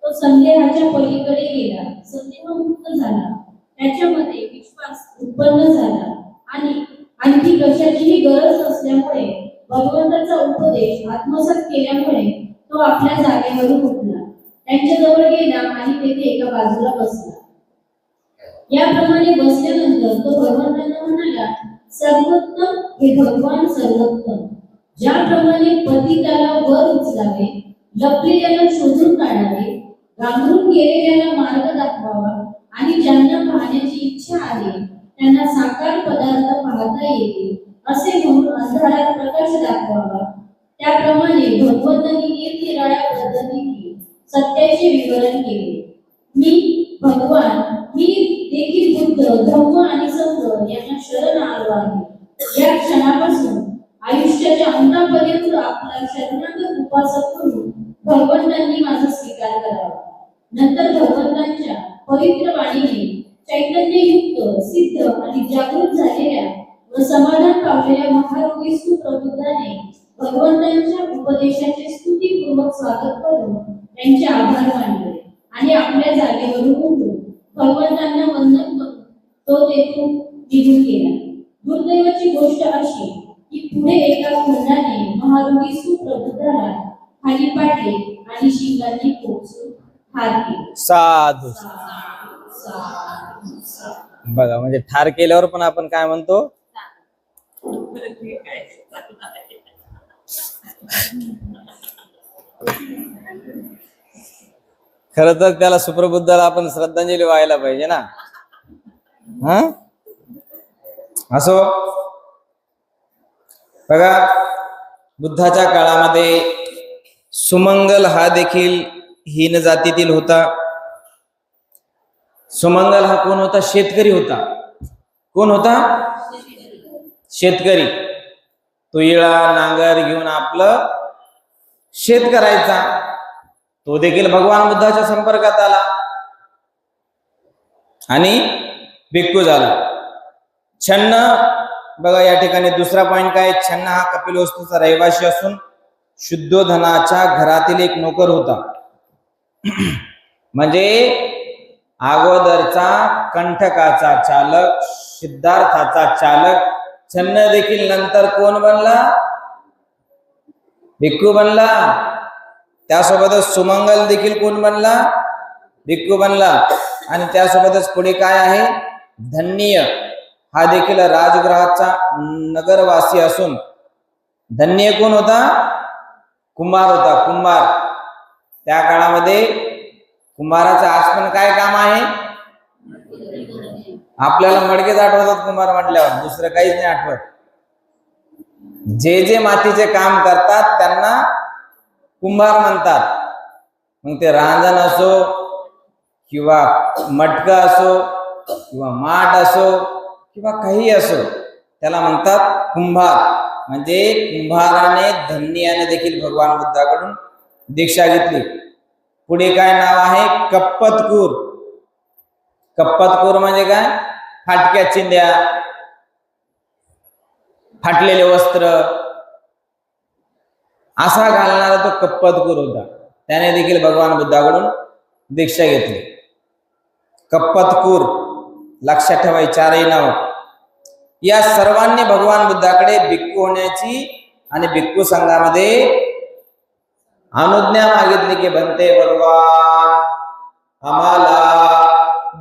Speaker 2: तो संदेहाच्या पलीकडे गेला, संदेहमुक्त झाला, त्याच्यामध्ये विश्वास उत्पन्न झाला आणि आणखी कशाचीही गरज असल्यामुळे भगवंताचा उपदेश आत्मसात केल्यामुळे तो आपल्या जागेवरून उठला, त्यांच्याजवळ गेला आणि तेथे एका बाजूला बसला. याप्रमाणे बसल्यानंतर तो भगवंतांना म्हणाला, सर्वोत्तम हे भगवान सर्वोत्तम, ज्याप्रमाणे पतिताला वर उचलावे, लपलेल्याला शोधून काढावे, गांभरून गेलेल्याला मार्ग दाखवावा आणि ज्यांना पाहण्याची इच्छा आहे त्यांना साकार पदार्थ पाहता येतील असे म्हणून अंधारात प्रकाश दाखवावा, त्याप्रमाणे भगवंतांनी निरनिराळ्या पद्धतीने सत्याचे विवरण केले. मी देखील बुद्ध, धम्म आणि संघ यांना शरण आलो आहे. या क्षणापासून आयुष्याच्या अंतापर्यंत आपला शरणागत उपासक करून भगवंतांनी माझा स्वीकार करावा. नंतर भगवंतांच्या पवित्र वाणीने चैतन्ययुक्त, सिद्ध आणि जागृत झालेल्या व समाधान पावलेल्या महारोगी सुप्रबुद्धाने भगवंतांच्या उपदेशाचे स्तुतीपूर्वक स्वागत करून त्यांचे आभार मानले आणि आपल्या जागेवरून उठून भगवंतांना वंदन करून तो तेथून निघून गेला. दुर्दैवाची गोष्ट अशी की पुढे एका खंडाने महारोगी सुप्रबुद्धाला खाली पाडले आणि शिंगांनी पोचून ठार केले.
Speaker 1: साधू. बघा, म्हणजे ठार केल्यावर पण आपण काय म्हणतो, खर तर त्याला सुप्रबुद्धाला आपण श्रद्धांजली व्हायला पाहिजे ना. हा, असो. बघा, बुद्धाच्या काळामध्ये सुमंगल हा देखील हीन जातीतील होता. सुमंगल हा कोण होता? शेतकरी होता. कोण होता? शेतकरी. तो इळा नांगर घेऊन आपलं शेत करायचा. तो देखील भगवान बुद्धाच्या संपर्कात आला आणि भिक्खू झाला. छन्न, बघा या ठिकाणी दुसरा पॉइंट काय, छन्न हा कपिलवस्तूचा रहिवासी असून शुद्धोधनाच्या घरातील एक नोकर होता. म्हणजे अगोदरचा कंठकाचा चालक, सिद्धार्थाचा चालक छन्न देखील नंतर कोण बनला? भिक्खू बनला. त्यासोबतच सुमंगल देखील कोण बनला? भिक्खू बनला. आणि त्यासोबतच पुढे काय आहे? धन्य हा देखील राजगृहाचा नगरवासी असून धन्य कोण होता? कुंभार होता. कुंभार. त्या काळामध्ये कुंभाराचं आज पण काय काम आहे? आपल्याला मडकेच आठवतात कुंभार म्हटल्यावर, दुसरं काहीच नाही आठवत. जे जे मातीचे काम करतात त्यांना कुंभार म्हणतात. मग ते रांजण असो किंवा मटका असो किंवा माठ असो किंवा काही असो, त्याला म्हणतात कुंभार. म्हणजे कुंभाराने धन्याने देखील भगवान बुद्धाकडून दीक्षा घेतली. पुढे काय नाव आहे? कप्पतकूर. कप्पतकूर म्हणजे काय? फाटक्या चिंध्या. फाटलेले वस्त्र असा घालणारा तो कप्पतकूर होता. त्याने देखील भगवान बुद्धाकडून दीक्षा घेतली. कप्पतकूर, लक्षात ठेवा चारही नाव. या सर्वांनी भगवान बुद्धाकडे भिक्खू होण्याची आणि भिक्खू संघामध्ये अनुज्ञा मागितली की बनते भगवान आम्हाला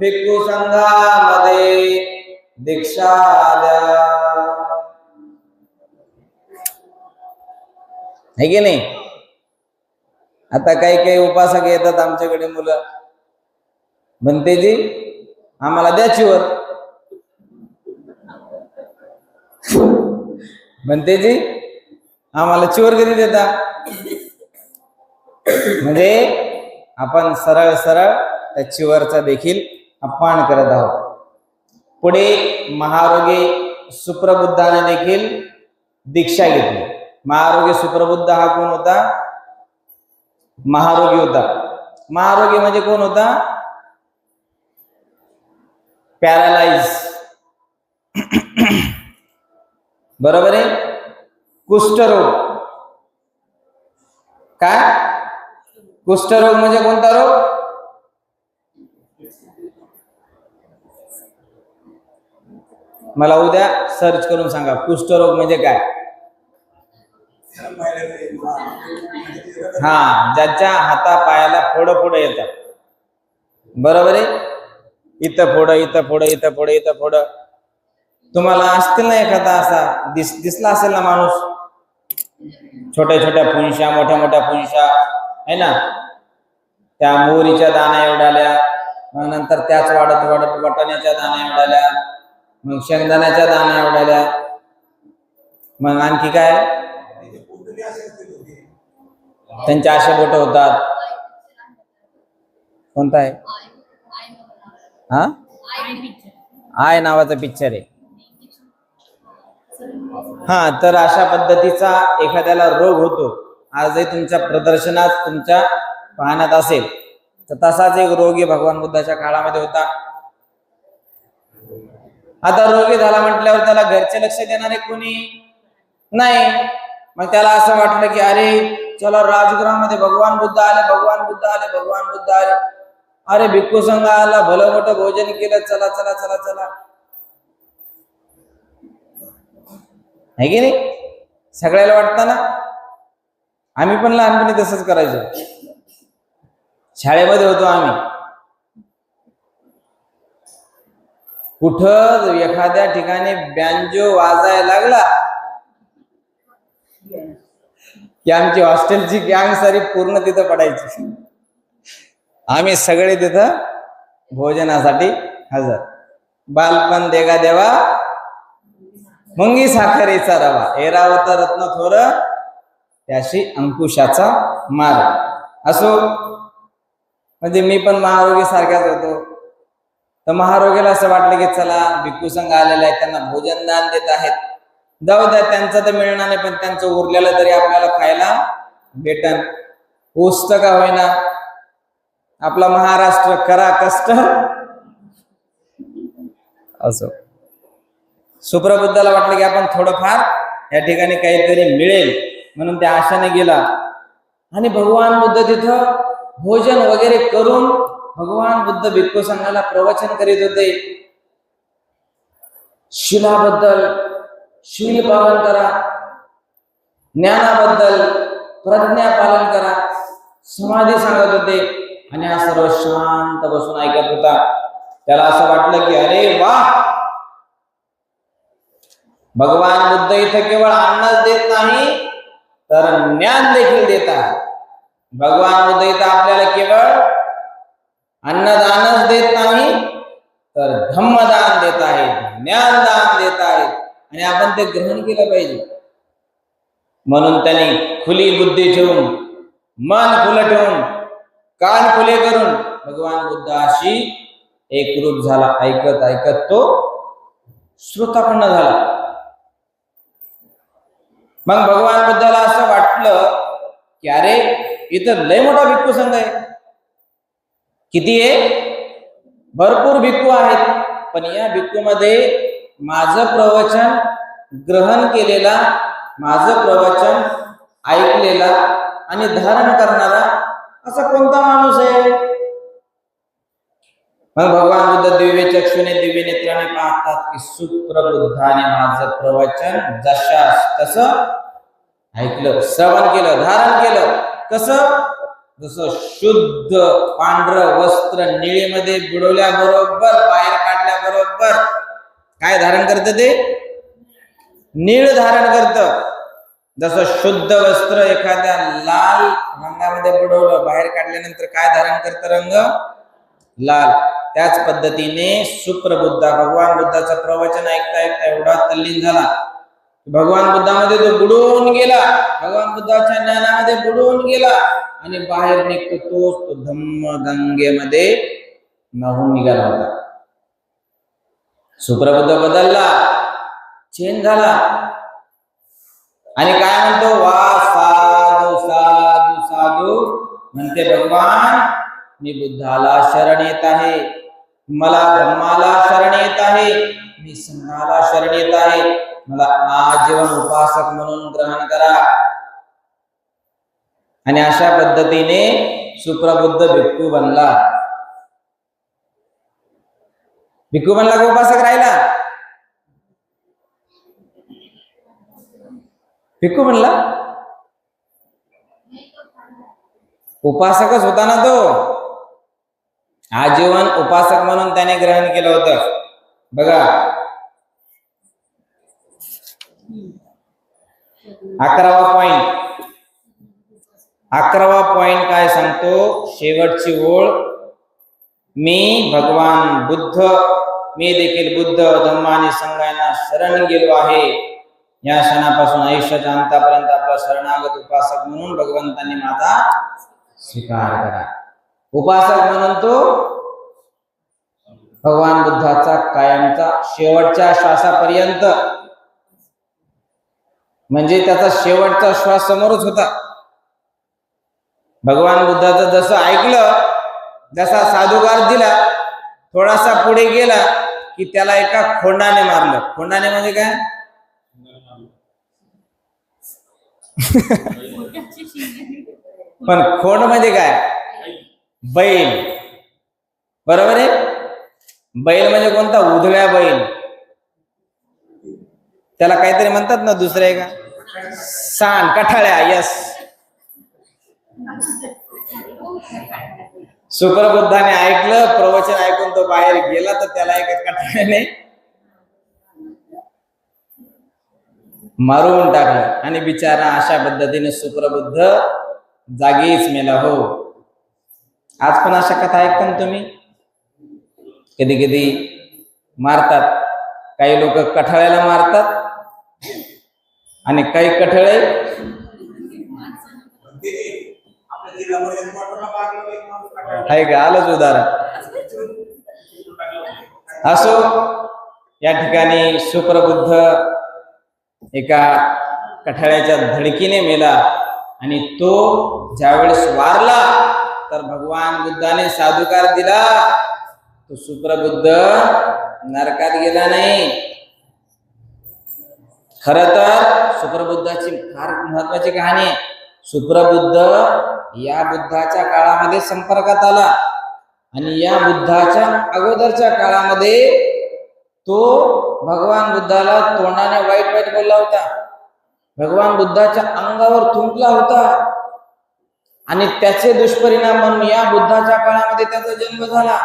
Speaker 1: भिक्खू संघामध्ये दीक्षा द्या. है की नाही? आता काही काही उपासक येतात आमच्याकडे मुलं, बनतेजी आम्हाला द्या चिवर. बनतेजी आम्हाला चिवर कधी देता? म्हणजे आपण सरळ सरळ त्या चिवरचा देखील अपमान करत आहोत. पुढे महारोगी सुप्रबुद्धाने देखील दीक्षा घेतली. महारोगी सुप्रबुद्ध हा कोण होता? महारोगी होता. महारोगी म्हणजे कोण होता? पॅरालाइज. बरोबर आहे. कुष्ठरोग. काय? कुष्ठरोग म्हणजे कोणता रोग? मला उद्या सर्च करून सांगा कुष्ठरोग म्हणजे काय. हा, ज्याच्या हाता पायाला फोडं फोडं येतात. बरोबर आहे. इथं फोडं, इथं फोडं, इथं फोडं, इथं फोडं. तुम्हाला असतील ना एखादा असा दिसला असेल ना माणूस, छोट्या छोट्या पुंशा, मोठ्या मोठ्या पुंशा आहे ना, त्या मोहरीच्या दाण्या एवढाल्या, मग नंतर त्याच वाढत वाढत वाटाण्याच्या दाण्या एवढाल्या, मग शेंगदाण्याच्या दाण्या एवढाल्या, मग आणखी काय त्यांचे असे बोट होतात. कोणता आहे? हा, आय नावाचा पिक्चर आहे. हा, तर अशा पद्धतीचा एखाद्याला रोग होतो. आजही तुमच्या प्रदर्शनात तुमच्या पाहण्यात असेल तर तसाच एक रोगी भगवान बुद्धाच्या काळामध्ये होता. आता रोगी झाला म्हटल्यावर त्याला घरचे लक्ष देणारे कोणी नाही. मग त्याला असं वाटलं की अरे चला राजगृहामध्ये भगवान बुद्ध आले, भगवान बुद्ध आले, भगवान बुद्ध आले. अरे भिक्खू संघ आला, भलं मोठं भोजन केलं, चला चला चला चला. आहे की नाही? सगळ्याला वाटतं ना. आम्ही पण लहानपणी तसंच करायचो. शाळेमध्ये होतो आम्ही. कुठं एखाद्या ठिकाणी बँजो वाजायला लागला की आमची हॉस्टेलची गँग सारी पूर्ण तिथं पडायची. आम्ही सगळे तिथं भोजनासाठी हजर. बालपण देगा देवा मुंगी साखरेचा रवा, एरावत रत्न थोर त्याशी अंकुशाचा मार. असो, म्हणजे मी पण महारोगी सारखाच होतो. तर महारोगीला असं वाटलं की चला भिक्खू संघ आलेला आहे, त्यांना भोजन दान देत आहेत, जाऊ द्या, त्यांचं तर मिळणार नाही पण त्यांचं उरलेलं तरी आपल्याला खायला भेटन. पुस्त का होईना, आपला महाराष्ट्र करा कष्ट. असो, सुप्रबुद्धाला वाटलं की आपण थोडंफार या ठिकाणी काहीतरी मिळेल म्हणून त्या आशाने गेला. आणि भगवान बुद्ध तिथं भोजन वगैरे करून भगवान बुद्ध भिक्खू संघाला प्रवचन करीत होते. शिलाबद्दल, शील पालन करा, ज्ञानाबद्दल प्रज्ञा पालन करा, समाधी सांगत होते. आणि हा सर्व शांत बसून ऐकत होता. त्याला असं वाटलं की अरे वा, भगवान बुद्ध इथं केवळ अन्नच देत नाही तर ज्ञान देखील देत आहे. भगवान बुद्ध इथं आपल्याला केवळ अन्नदानच देत नाही तर धम्मदान देत आहेत, ज्ञानदान देत आहेत, आणि आपण ते ग्रहण केलं पाहिजे. म्हणून त्यांनी खुली बुद्धी ठेवून, मन खुलं ठेवून, कान खुले करून भगवान बुद्धाशी एकरूप झाला. ऐकत ऐकत तो श्रोतापन्न झाला. मग भगवान बुद्धाला असं वाटलं की अरे इथं लय मोठा भिक्खू संघ आहे. किती आहे? भरपूर भिक्खू आहेत, पण या भिक्खूमध्ये माझं प्रवचन ग्रहण केलेला, माझं प्रवचन ऐकलेला आणि धारण करणारा असा कोणता माणूस आहे? मग भगवान बुद्ध दिव्य चक्षुने दिव्य नेत्राने पाहतात की सुप्रबुद्धाने माझं प्रवचन जशास तसं ऐकलं, श्रवण केलं, धारण केलं. कसं? जसं शुद्ध पांढरं वस्त्र निळीमध्ये बुडवल्याबरोबर, बाहेर काढल्याबरोबर काय धारण करतं? ते निळ धारण करतं. जसं शुद्ध वस्त्र एखाद्या लाल रंगामध्ये बुडवलं, बाहेर काढल्यानंतर काय धारण करतं? रंग लाल. त्याच पद्धतीने सुप्रबुद्धा भगवान बुद्धाचं प्रवचन ऐकता ऐकता एवढा तल्लीन झाला, भगवान बुद्धामध्ये तो बुडून गेला, भगवान बुद्धाच्या ज्ञानामध्ये बुडून गेला आणि बाहेर निघतो तो धम्म गंगेमध्ये न्हाऊन निघाला होता. सुप्रबुद्ध बदलला, चेंज झाला आणि काय म्हणतो? वा साधू साधू साधू म्हणते भगवान, मी बुद्धाला शरण येत आहे, मला धम्माला शरण येत आहे, मी संघाला शरण येत आहे, मला आजीवन उपासक म्हणून ग्रहण करा. आणि अशा पद्धतीने सुप्रबुद्ध भिक्खू बनला. भिक्खू बनला का उपासक राहिला? भिक्खू बनला, उपासकच होता ना तो. आजीवन उपासक म्हणून त्याने ग्रहण केलं होतं. बघा 11वा पॉइंट काय सांगतो? शेवटची ओळ, मी भगवान बुद्ध, मी देखील बुद्ध धम्म आणि संघांना शरण गेलो आहे. या क्षणापासून आयुष्याच्या अंतापर्यंत आपला शरणागत उपासक म्हणून भगवंतांनी माझा स्वीकार करा. उपासक म्हणून तो भगवान बुद्धाचा कायमचा शेवटच्या श्वासापर्यंत, म्हणजे त्याचा शेवटचा श्वास समोरच होता. भगवान बुद्धाचं जसं ऐकलं, जसा साधुकार दिला, थोडासा पुढे गेला की त्याला एका खोंडाने मारलं. खोंडाने म्हणजे काय? पण खोंड म्हणजे काय? बैल. बरोबर आहे. बैल म्हणजे कोणता? उधळ्या बैल. त्याला काहीतरी म्हणतात ना दुसरे का? सांड, कठाळ्या. यस. सुप्रबुद्धाने ऐकलं, प्रवचन ऐकून तो बाहेर गेला, तर त्याला एका कठाळ्याने मारून टाकलं आणि बिचारा अशा पद्धतीने सुप्रबुद्ध जागीच मेला. हो, आज पण अशा कथा ऐकता ना तुम्ही? कधी कधी मारतात, काही लोक कठाळ्याला मारतात आणि काही कठाळे आहे का? आलंच उदाहरण. असो, या ठिकाणी सुप्रबुद्ध एका कठाळ्याच्या धडकीने मेला आणि तो ज्यावेळेस वारला तर भगवान बुद्धाने साधुकार दिला. तो सुप्रबुद्ध नरकात गेला नाही. खर तर सुप्रबुद्धाची फार महत्वाची कहाणी आहे. सुप्रबुद्ध या बुद्धाच्या काळामध्ये संपर्कात आला आणि या बुद्धाच्या अगोदरच्या काळामध्ये तो भगवान बुद्धाला तोंडाने वाईट वाईट बोलला होता. भगवान बुद्धाच्या अंगावर थुंकला होता आणि त्याचे दुष्परिणाम म्हणून या बुद्धाच्या काळामध्ये त्याचा जन्म झाला.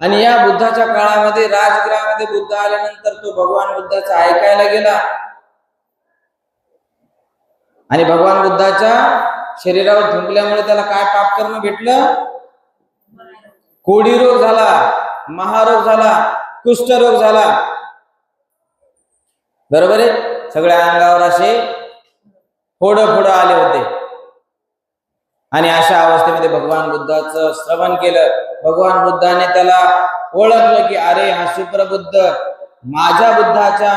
Speaker 1: आणि या बुद्धाच्या काळामध्ये राजगृहामध्ये बुद्ध आल्यानंतर तो भगवान बुद्धाचा ऐकायला गेला आणि भगवान बुद्धाच्या शरीरावर थुंकल्यामुळे त्याला काय पाप कर्म भेटलं? कोडी रोग झाला, महारोग झाला, कुष्ठरोग झाला. बरोबर आहे. सगळ्या अंगावर असे फोड आले होते आणि अशा अवस्थेमध्ये भगवान बुद्धाचं श्रवण केलं. भगवान बुद्धाने त्याला ओळखलं की अरे, हा सुप्रबुद्ध माझ्या बुद्धाच्या,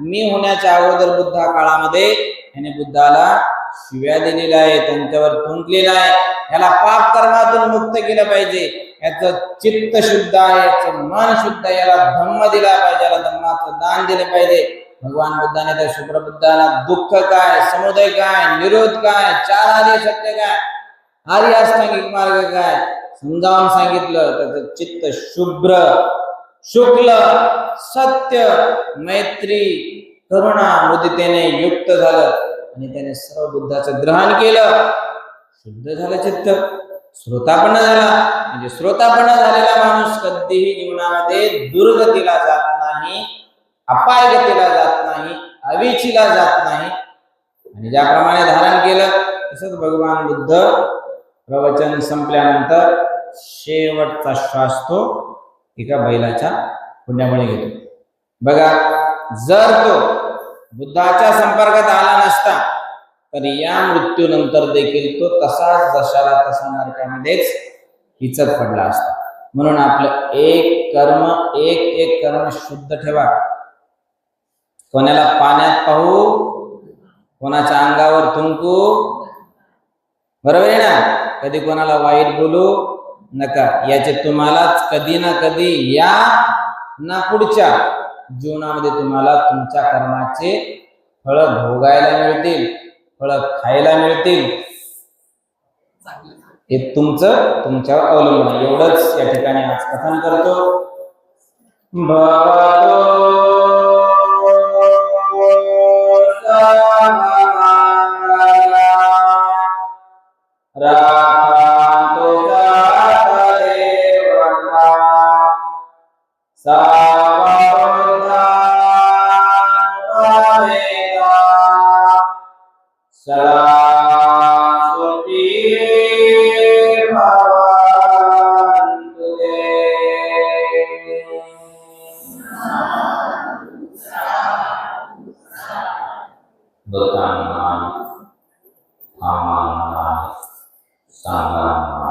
Speaker 1: मी होण्याच्या अगोदर बुद्धा काळामध्ये याने बुद्धाला शिव्या दिलेल्या आहे, त्यांच्यावर थुंकलेला आहे. याला पाप कर्मातून मुक्त केलं पाहिजे. याचं चित्त शुद्ध आहे, याचं मन शुद्ध आहे, याला धम्म दिला पाहिजे, याला धम्माचं दान दिले पाहिजे. भगवान बुद्धाने त्या शुक्रबुद्धाला दुःख काय, समुदय काय, निरोध काय, चार आर्य सत्य काय, आर्य अष्टांगिक मार्ग काय समजावून सांगितलं. त्याचं चित्त शुभ्र, शुक्ल, सत्य, मैत्री, करुणा, मुदितेने युक्त झालं आणि त्याने सर्व बुद्धाचं ग्रहण केलं. शुद्ध झालं चित्त, श्रोतापन्न झाला. म्हणजे श्रोतापन्न झालेला माणूस कधीही जीवनामध्ये दुर्गतीला जात नाही, अपायगतीला जात नाही, अविचीला जात नाही. आणि ज्याप्रमाणे धारण केलं तसंच भगवान बुद्ध प्रवचन संपल्यानंतर शेवटचा श्वास तो एका बैलाच्या पुण्यामुळे घेतो. बघा, जर तो बुद्धाच्या संपर्कात आला नसता तर या मृत्यूनंतर देखील तो तसाच जशाला तसा नरकामध्येच हिचत पडला असता. म्हणून आपलं एक कर्म शुद्ध ठेवा. कोणाला पाण्यात पाहू, कोणाच्या अंगावर थुंकू, बरोबर आहे ना, कधी कोणाला वाईट बोलू नका. याचे तुम्हालाच कधी ना कधी या ना पुढच्या जीवनामध्ये तुम्हाला तुमच्या कर्माचे फळ भोगायला मिळतील, फळ खायला मिळतील. हे तुमच्यावर अवलंबून आहे. एवढंच या ठिकाणी आज कथन करतो. Bertangan, amanah, sangat